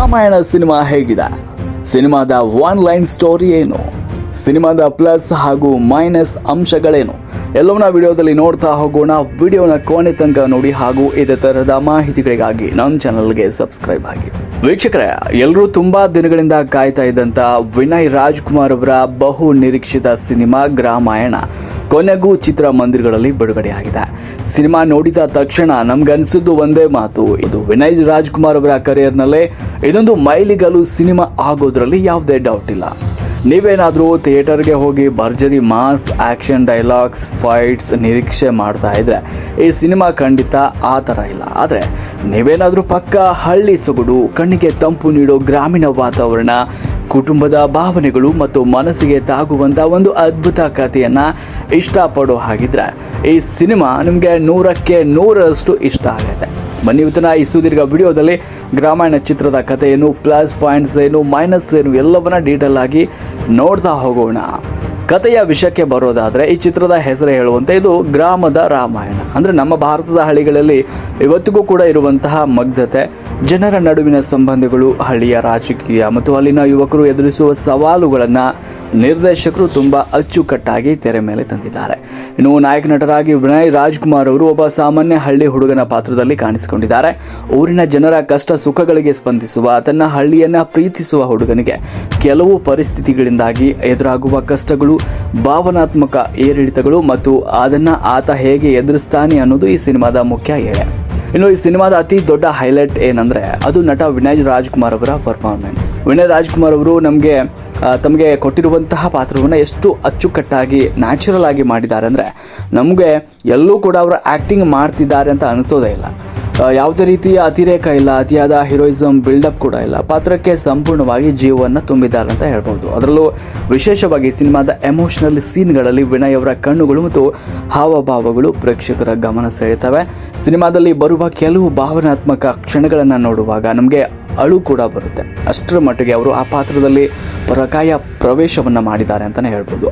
Ramayana cinema ಹೇಗಿದೆ, ಸಿನಿಮಾದ one line story ಏನು, ಸಿನಿಮಾದ ಪ್ಲಸ್ ಹಾಗೂ ಮೈನಸ್ ಅಂಶಗಳೇನು ಎಲ್ಲವನ್ನ ವಿಡಿಯೋದಲ್ಲಿ ನೋಡ್ತಾ ಹೋಗೋಣ. ವಿಡಿಯೋನ ಕೊನೆ ತನಕ ನೋಡಿ ಹಾಗೂ ಇದೇ ತರಹದ ಮಾಹಿತಿಗಳಿಗಾಗಿ ನಮ್ಮ ಚಾನಲ್ಗೆ ಸಬ್ಸ್ಕ್ರೈಬ್ ಆಗಿ. ವೀಕ್ಷಕರೇ, ಎಲ್ಲರೂ ತುಂಬಾ ದಿನಗಳಿಂದ ಕಾಯ್ತಾ ಇದ್ದಂತ ವಿನಯ್ ರಾಜ್ಕುಮಾರ್ ಅವರ ಬಹು ನಿರೀಕ್ಷಿತ ಸಿನಿಮಾ ರಾಮಾಯಣ ಕೊನೆಗೂ ಚಿತ್ರಮಂದಿರಗಳಲ್ಲಿ ಬಿಡುಗಡೆಯಾಗಿದೆ. ಸಿನಿಮಾ ನೋಡಿದ ತಕ್ಷಣ ನಮ್ಗನ್ಸಿದ್ದು ಒಂದೇ ಮಾತು, ಇದು ವಿನಯ್ ರಾಜ್ಕುಮಾರ್ ಅವರ ಕರಿಯರ್ನಲ್ಲೇ ಇದೊಂದು ಮೈಲಿಗಲ್ಲು ಸಿನಿಮಾ ಆಗೋದ್ರಲ್ಲಿ ಯಾವುದೇ ಡೌಟ್ ಇಲ್ಲ. ನೀವೇನಾದರೂ ಥಿಯೇಟರ್ಗೆ ಹೋಗಿ ಭರ್ಜರಿ ಮಾಸ್ ಆಕ್ಷನ್ ಡೈಲಾಗ್ಸ್ ಫೈಟ್ಸ್ ನಿರೀಕ್ಷೆ ಮಾಡ್ತಾ ಇದ್ರೆ ಈ ಸಿನಿಮಾ ಖಂಡಿತ ಆ ಥರ ಇಲ್ಲ. ಆದರೆ ನೀವೇನಾದರೂ ಪಕ್ಕ ಹಳ್ಳಿ ಸೊಗಡು, ಕಣ್ಣಿಗೆ ತಂಪು ನೀಡೋ ಗ್ರಾಮೀಣ ವಾತಾವರಣ, ಕುಟುಂಬದ ಭಾವನೆಗಳು ಮತ್ತು ಮನಸ್ಸಿಗೆ ತಾಗುವಂಥ ಒಂದು ಅದ್ಭುತ ಕಥೆಯನ್ನು ಇಷ್ಟಪಡೋ ಹಾಗಿದ್ರೆ ಈ ಸಿನಿಮಾ ನಿಮಗೆ 100ಕ್ಕೆ 100ರಷ್ಟು ಇಷ್ಟ ಆಗುತ್ತೆ. ಬನ್ನಿ ಇವತ್ತಿನ ಈ ಸುದೀರ್ಘ ವಿಡಿಯೋದಲ್ಲಿ ರಾಮಾಯಣ ಚಿತ್ರದ ಕಥೆ ಏನು, ಪ್ಲಸ್ ಪಾಯಿಂಟ್ಸ್ ಏನು, ಮೈನಸ್ ಏನು ಎಲ್ಲವನ್ನ ಡೀಟೇಲ್ ಆಗಿ ನೋಡ್ತಾ ಹೋಗೋಣ. ಕಥೆಯ ವಿಷಯಕ್ಕೆ ಬರೋದಾದರೆ ಈ ಚಿತ್ರದ ಹೆಸರೇ ಹೇಳುವಂತೆ ಇದು ಗ್ರಾಮದ ರಾಮಾಯಣ. ಅಂದರೆ ನಮ್ಮ ಭಾರತದ ಹಳ್ಳಿಗಳಲ್ಲಿ ಇವತ್ತಿಗೂ ಕೂಡ ಇರುವಂತಹ ಮುಗ್ಧತೆ, ಜನರ ನಡುವಿನ ಸಂಬಂಧಗಳು, ಹಳ್ಳಿಯ ರಾಜಕೀಯ ಮತ್ತು ಅಲ್ಲಿನ ಯುವಕರು ಎದುರಿಸುವ ಸವಾಲುಗಳನ್ನು ನಿರ್ದೇಶಕರು ತುಂಬ ಅಚ್ಚುಕಟ್ಟಾಗಿ ತೆರೆ ಮೇಲೆ ತಂದಿದ್ದಾರೆ. ಇನ್ನು ನಾಯಕ ನಟರಾಗಿ ವಿನಯ್ ರಾಜ್ಕುಮಾರ್ ಅವರು ಒಬ್ಬ ಸಾಮಾನ್ಯ ಹಳ್ಳಿ ಹುಡುಗನ ಪಾತ್ರದಲ್ಲಿ ಕಾಣಿಸಿಕೊಂಡಿದ್ದಾರೆ. ಊರಿನ ಜನರ ಕಷ್ಟ ಸುಖಗಳಿಗೆ ಸ್ಪಂದಿಸುವ, ತನ್ನ ಹಳ್ಳಿಯನ್ನ ಪ್ರೀತಿಸುವ ಹುಡುಗನಿಗೆ ಕೆಲವು ಪರಿಸ್ಥಿತಿಗಳಿಂದಾಗಿ ಎದುರಾಗುವ ಕಷ್ಟಗಳು, ಭಾವನಾತ್ಮಕ ಏರಿಳಿತಗಳು ಮತ್ತು ಅದನ್ನ ಆತ ಹೇಗೆ ಎದುರಿಸ್ತಾನೆ ಅನ್ನೋದು ಈ ಸಿನಿಮಾದ ಮುಖ್ಯ ಎಳೆ. ಇನ್ನು ಈ ಸಿನಿಮಾದ ಅತಿ ದೊಡ್ಡ ಹೈಲೈಟ್ ಏನಂದ್ರೆ ಅದು ನಟ ವಿನಯ್ ರಾಜ್ಕುಮಾರ್ ಅವರ ಪರ್ಫಾರ್ಮೆನ್ಸ್. ವಿನಯ್ ರಾಜ್ಕುಮಾರ್ ಅವರು ತಮಗೆ ಕೊಟ್ಟಿರುವಂತಹ ಪಾತ್ರವನ್ನು ಎಷ್ಟು ಅಚ್ಚುಕಟ್ಟಾಗಿ ನ್ಯಾಚುರಲ್ ಆಗಿ ಮಾಡಿದ್ದಾರೆ ಅಂದರೆ ನಮಗೆ ಎಲ್ಲೂ ಕೂಡ ಅವರು ಆ್ಯಕ್ಟಿಂಗ್ ಮಾಡ್ತಿದ್ದಾರೆ ಅಂತ ಅನಿಸೋದೇ ಇಲ್ಲ. ಯಾವುದೇ ರೀತಿಯ ಅತಿರೇಕ ಇಲ್ಲ, ಅತಿಯಾದ ಹೀರೋಯಿಸಮ್ ಬಿಲ್ಡಪ್ ಕೂಡ ಇಲ್ಲ. ಪಾತ್ರಕ್ಕೆ ಸಂಪೂರ್ಣವಾಗಿ ಜೀವವನ್ನು ತುಂಬಿದ್ದಾರೆ ಅಂತ ಹೇಳ್ಬೋದು. ಅದರಲ್ಲೂ ವಿಶೇಷವಾಗಿ ಸಿನಿಮಾದ ಎಮೋಷನಲ್ ಸೀನ್ಗಳಲ್ಲಿ ವಿನಯ್ ಅವರ ಕಣ್ಣುಗಳು ಮತ್ತು ಹಾವಭಾವಗಳು ಪ್ರೇಕ್ಷಕರ ಗಮನ ಸೆಳೆಯುತ್ತವೆ. ಸಿನಿಮಾದಲ್ಲಿ ಬರುವ ಕೆಲವು ಭಾವನಾತ್ಮಕ ಕ್ಷಣಗಳನ್ನು ನೋಡುವಾಗ ನಮಗೆ ಅಳು ಕೂಡ ಬರುತ್ತೆ. ಅಷ್ಟರ ಮಟ್ಟಿಗೆ ಅವರು ಆ ಪಾತ್ರದಲ್ಲಿ ಪರಕಾಯ ಪ್ರವೇಶವನ್ನು ಮಾಡಿದ್ದಾರೆ ಅಂತಲೇ ಹೇಳ್ಬೋದು.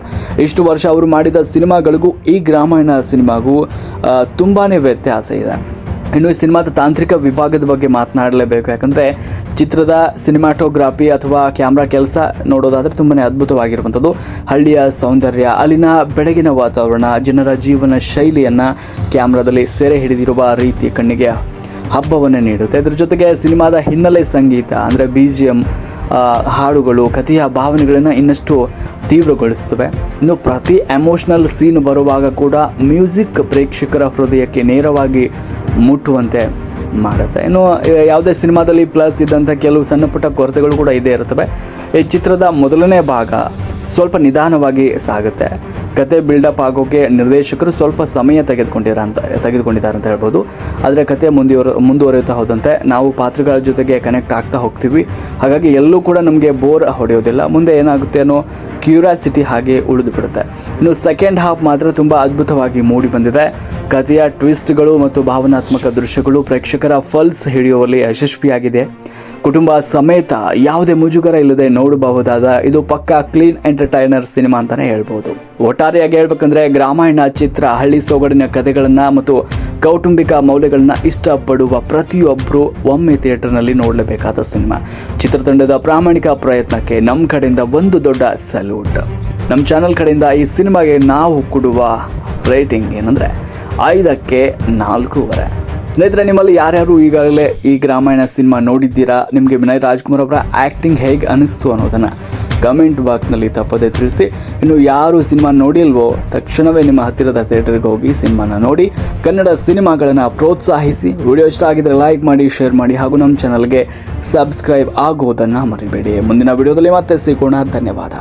ಇಷ್ಟು ವರ್ಷ ಅವರು ಮಾಡಿದ ಸಿನಿಮಾಗಳಿಗೂ ಈ ರಾಮಾಯಣ ಸಿನಿಮಾಗೂ ತುಂಬಾ ವ್ಯತ್ಯಾಸ ಇದೆ. ಇನ್ನು ಈ ಸಿನಿಮಾದ ತಾಂತ್ರಿಕ ವಿಭಾಗದ ಬಗ್ಗೆ ಮಾತನಾಡಲೇಬೇಕು. ಯಾಕಂದರೆ ಚಿತ್ರದ ಸಿನಿಮಾಟೋಗ್ರಾಫಿ ಅಥವಾ ಕ್ಯಾಮ್ರಾ ಕೆಲಸ ನೋಡೋದಾದರೆ ತುಂಬಾ ಅದ್ಭುತವಾಗಿರುವಂಥದ್ದು. ಹಳ್ಳಿಯ ಸೌಂದರ್ಯ, ಅಲ್ಲಿನ ಬೆಳಗಿನ ವಾತಾವರಣ, ಜನರ ಜೀವನ ಶೈಲಿಯನ್ನು ಕ್ಯಾಮ್ರಾದಲ್ಲಿ ಸೆರೆ ಹಿಡಿದಿರುವ ರೀತಿ ಕಣ್ಣಿಗೆ ಹಬ್ಬವನ್ನು ನೀಡುತ್ತೆ. ಇದರ ಜೊತೆಗೆ ಸಿನಿಮಾದ ಹಿನ್ನೆಲೆ ಸಂಗೀತ ಅಂದರೆ BGM, ಹಾಡುಗಳು ಕಥೆಯ ಭಾವನೆಗಳನ್ನು ಇನ್ನಷ್ಟು ತೀವ್ರಗೊಳಿಸುತ್ತವೆ. ಇನ್ನು ಪ್ರತಿ ಎಮೋಷನಲ್ ಸೀನ್ ಬರುವಾಗ ಕೂಡ ಮ್ಯೂಸಿಕ್ ಪ್ರೇಕ್ಷಕರ ಹೃದಯಕ್ಕೆ ನೇರವಾಗಿ ಮುಟ್ಟುವಂತೆ ಮಾಡುತ್ತೆ. ಇನ್ನು ಯಾವುದೇ ಸಿನಿಮಾದಲ್ಲಿ ಪ್ಲಸ್ ಇದ್ದಂಥ ಕೆಲವು ಸಣ್ಣ ಪುಟ್ಟ ಕೊರತೆಗಳು ಕೂಡ ಇದೇ ಇರುತ್ತವೆ. ಈ ಚಿತ್ರದ ಮೊದಲನೇ ಭಾಗ ಸ್ವಲ್ಪ ನಿಧಾನವಾಗಿ ಸಾಗುತ್ತೆ. ಕತೆ ಬಿಲ್ಡಪ್ ಆಗೋಕ್ಕೆ ನಿರ್ದೇಶಕರು ಸ್ವಲ್ಪ ಸಮಯ ತೆಗೆದುಕೊಂಡಿದ್ದಾರೆ ಅಂತ ಹೇಳ್ಬೋದು. ಆದರೆ ಕತೆ ಮುಂದುವರಿಯುತ್ತಾ ಹೋದಂತೆ ನಾವು ಪಾತ್ರಗಳ ಜೊತೆಗೆ ಕನೆಕ್ಟ್ ಆಗ್ತಾ ಹೋಗ್ತೀವಿ. ಹಾಗಾಗಿ ಎಲ್ಲೂ ಕೂಡ ನಮಗೆ ಬೋರ್ ಹೊಡೆಯೋದಿಲ್ಲ. ಮುಂದೆ ಏನಾಗುತ್ತೆ ಅನ್ನೋ ಕ್ಯೂರಿಯಾಸಿಟಿ ಹಾಗೆ ಉಳಿದು ಬಿಡುತ್ತೆ. ಇನ್ನು ಸೆಕೆಂಡ್ ಹಾಫ್ ಮಾತ್ರ ತುಂಬ ಅದ್ಭುತವಾಗಿ ಮೂಡಿ ಬಂದಿದೆ. ಕಥೆಯ ಟ್ವಿಸ್ಟ್ಗಳು ಮತ್ತು ಭಾವನಾತ್ಮಕ ದೃಶ್ಯಗಳು ಪ್ರೇಕ್ಷಕರ ಪಲ್ಸ್ ಹಿಡಿಯುವಲ್ಲಿ ಯಶಸ್ವಿಯಾಗಿದೆ. ಕುಟುಂಬ ಸಮೇತ ಯಾವುದೇ ಮುಜುಗರ ಇಲ್ಲದೆ ನೋಡಬಹುದಾದ ಇದು ಪಕ್ಕಾ ಕ್ಲೀನ್ ಎಂಟರ್ಟೈನರ್ ಸಿನಿಮಾ ಅಂತಾನೆ ಹೇಳ್ಬೋದು. ಒಟ್ಟಾರೆಯಾಗಿ ಹೇಳ್ಬೇಕಂದ್ರೆ ರಾಮಾಯಣ ಚಿತ್ರ ಹಳ್ಳಿ ಸೊಗಡಿನ ಕಥೆಗಳನ್ನ ಮತ್ತು ಕೌಟುಂಬಿಕ ಮೌಲ್ಯಗಳನ್ನ ಇಷ್ಟಪಡುವ ಪ್ರತಿಯೊಬ್ಬರು ಒಮ್ಮೆ ಥಿಯೇಟರ್ನಲ್ಲಿ ನೋಡಲೇಬೇಕಾದ ಸಿನಿಮಾ. ಚಿತ್ರತಂಡದ ಪ್ರಾಮಾಣಿಕ ಪ್ರಯತ್ನಕ್ಕೆ ನಮ್ಮ ಕಡೆಯಿಂದ ಒಂದು ದೊಡ್ಡ ಸಲ್ಯೂಟ್. ನಮ್ಮ ಚಾನಲ್ ಕಡೆಯಿಂದ ಈ ಸಿನಿಮಾಗೆ ನಾವು ಕೊಡುವ ರೇಟಿಂಗ್ ಏನಂದ್ರೆ 5ಕ್ಕೆ 4.5. ಸ್ನೇಹಿತರೆ, ನಿಮ್ಮಲ್ಲಿ ಯಾರ್ಯಾರು ಈಗಾಗಲೇ ಈ ರಾಮಾಯಣ ಸಿನಿಮಾ ನೋಡಿದ್ದೀರಾ, ನಿಮಗೆ ವಿನಯ್ ರಾಜ್ಕುಮಾರ್ ಅವರ ಆ್ಯಕ್ಟಿಂಗ್ ಹೇಗೆ ಅನಿಸ್ತು ಅನ್ನೋದನ್ನು ಕಮೆಂಟ್ ಬಾಕ್ಸ್ನಲ್ಲಿ ತಪ್ಪದೇ ತಿಳಿಸಿ. ಇನ್ನು ಯಾರು ಸಿನಿಮಾ ನೋಡಿಲ್ವೋ ತಕ್ಷಣವೇ ನಿಮ್ಮ ಹತ್ತಿರದ ಥಿಯೇಟರ್ಗೆ ಹೋಗಿ ಸಿನಿಮಾನ ನೋಡಿ ಕನ್ನಡ ಸಿನಿಮಾಗಳನ್ನು ಪ್ರೋತ್ಸಾಹಿಸಿ. ವಿಡಿಯೋ ಇಷ್ಟ ಆಗಿದ್ರೆ ಲೈಕ್ ಮಾಡಿ, ಶೇರ್ ಮಾಡಿ ಹಾಗೂ ನಮ್ಮ ಚಾನಲ್ಗೆ ಸಬ್ಸ್ಕ್ರೈಬ್ ಆಗೋದನ್ನು ಮರಿಬೇಡಿ. ಮುಂದಿನ ವಿಡಿಯೋದಲ್ಲಿ ಮತ್ತೆ ಸಿಗೋಣ. ಧನ್ಯವಾದ.